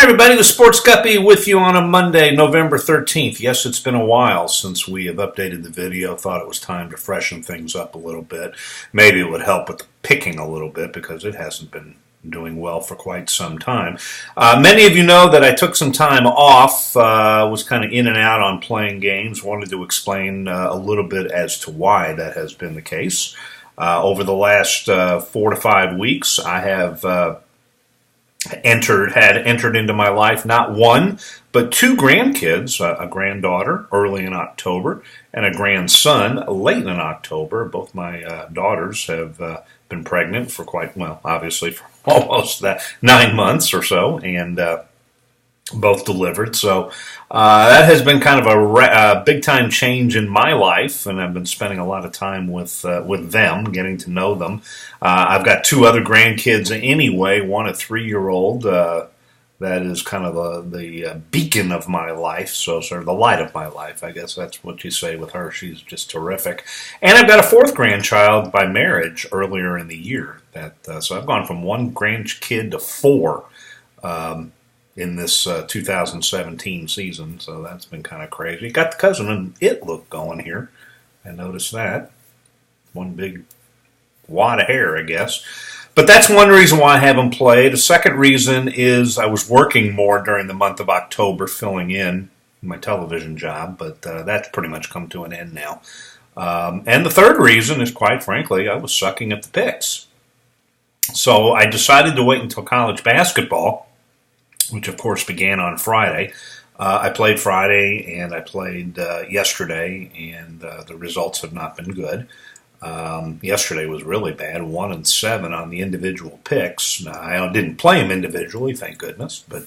Everybody, the Sports Guppy with you on a Monday, November 13th. Yes, it's been a while since we have updated the video. Thought it was time to freshen things up a little bit. Maybe it would help with the picking a little bit because it hasn't been doing well for quite some time. Many of you know that I took some time off, was kind of in and out on playing games. Wanted to explain a little bit as to why that has been the case. Over the last 4 to 5 weeks, I have entered into my life not one, but two grandkids, a granddaughter early in October and a grandson late in October. Both my daughters have been pregnant for obviously for almost 9 months or so, and both delivered. So that has been kind of a big-time change in my life, and I've been spending a lot of time with them, getting to know them. I've got two other grandkids anyway, one a 3-year-old that is kind of the beacon of my life, so sort of the light of my life. I guess that's what you say with her. She's just terrific. And I've got a fourth grandchild by marriage earlier in the year. So I've gone from one grandkid to four in this 2017 season, so that's been kind of crazy. Got the cousin and it look going here. I noticed that. One big wad of hair, I guess. But that's one reason why I haven't played. A second reason is I was working more during the month of October, filling in my television job, but that's pretty much come to an end now. And the third reason is, quite frankly, I was sucking at the picks. So I decided to wait until college basketball, which of course began on Friday. I played Friday and I played yesterday, and the results have not been good. Yesterday was really bad, 1-7 on the individual picks. Now, I didn't play them individually, thank goodness, but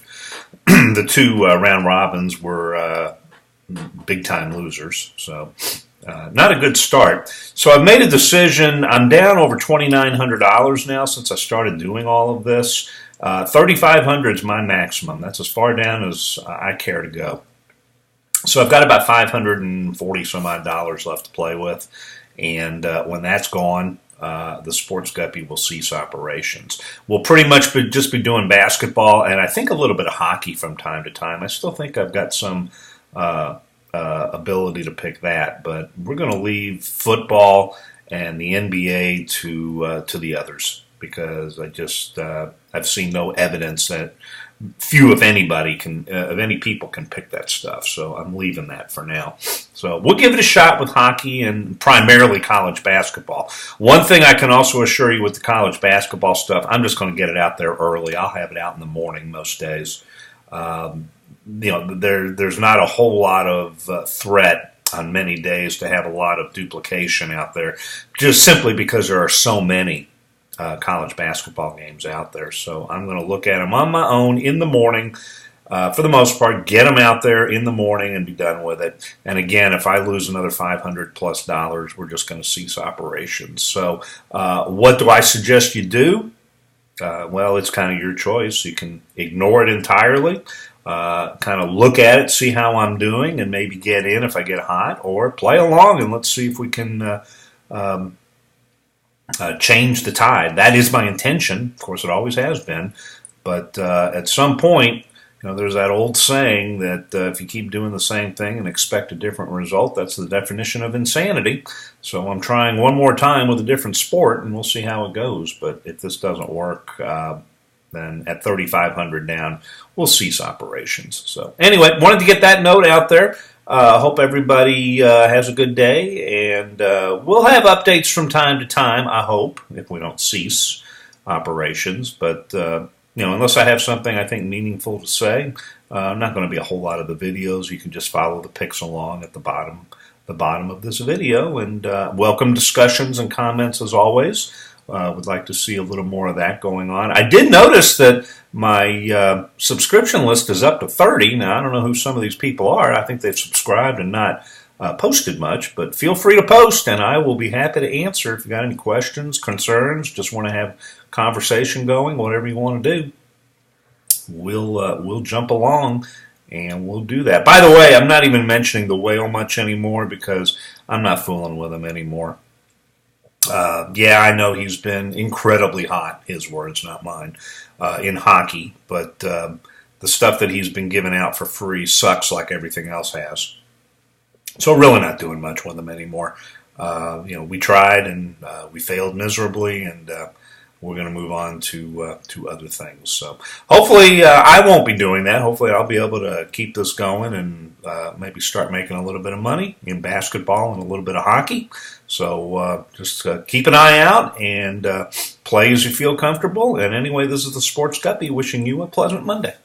the two round robins were big-time losers, so not a good start. So I've made a decision. I'm down over $2,900 now since I started doing all of this. $3,500 is my maximum. That's as far down as I care to go. So I've got about $540 some odd dollars left to play with, and when that's gone, the Sports Guppy will cease operations. We'll pretty much just be doing basketball and I think a little bit of hockey from time to time. I still think I've got some ability to pick that, but we're going to leave football and the NBA to the others, because I've seen no evidence that few, if anybody, of any people can pick that stuff. So I'm leaving that for now. So we'll give it a shot with hockey and primarily college basketball. One thing I can also assure you with the college basketball stuff, I'm just going to get it out there early. I'll have it out in the morning most days. There's not a whole lot of threat on many days to have a lot of duplication out there, just simply because there are so many college basketball games out there. So I'm going to look at them on my own in the morning, for the most part, get them out there in the morning and be done with it. And again, if I lose another $500+, we're just going to cease operations. So what do I suggest you do? Well, it's kind of your choice. You can ignore it entirely, kind of look at it, see how I'm doing, and maybe get in if I get hot, or play along and let's see if we can change the tide. That is my intention. Of course, it always has been. But at some point, there's that old saying that if you keep doing the same thing and expect a different result, that's the definition of insanity. So I'm trying one more time with a different sport, and we'll see how it goes. But if this doesn't work, then at $3,500 down, we'll cease operations. So anyway, wanted to get that note out there. Hope everybody has a good day, and we'll have updates from time to time, I hope, if we don't cease operations. But, unless I have something I think meaningful to say, not going to be a whole lot of the videos. You can just follow the picks along at the bottom of this video, and welcome discussions and comments as always. Would like to see a little more of that going on. I did notice that my subscription list is up to 30. Now, I don't know who some of these people are. I think they've subscribed and not posted much, but feel free to post, and I will be happy to answer if you got any questions, concerns, just want to have conversation going, whatever you want to do. We'll jump along, and we'll do that. By the way, I'm not even mentioning the whale much anymore because I'm not fooling with him anymore. I know he's been incredibly hot, his words, not mine, in hockey, but the stuff that he's been giving out for free sucks like everything else has. So really not doing much with them anymore. We tried and we failed miserably, and we're going to move on to other things. So hopefully I won't be doing that. Hopefully I'll be able to keep this going and maybe start making a little bit of money in basketball and a little bit of hockey. So just keep an eye out and play as you feel comfortable. And anyway, this is the Sports Guppy wishing you a pleasant Monday.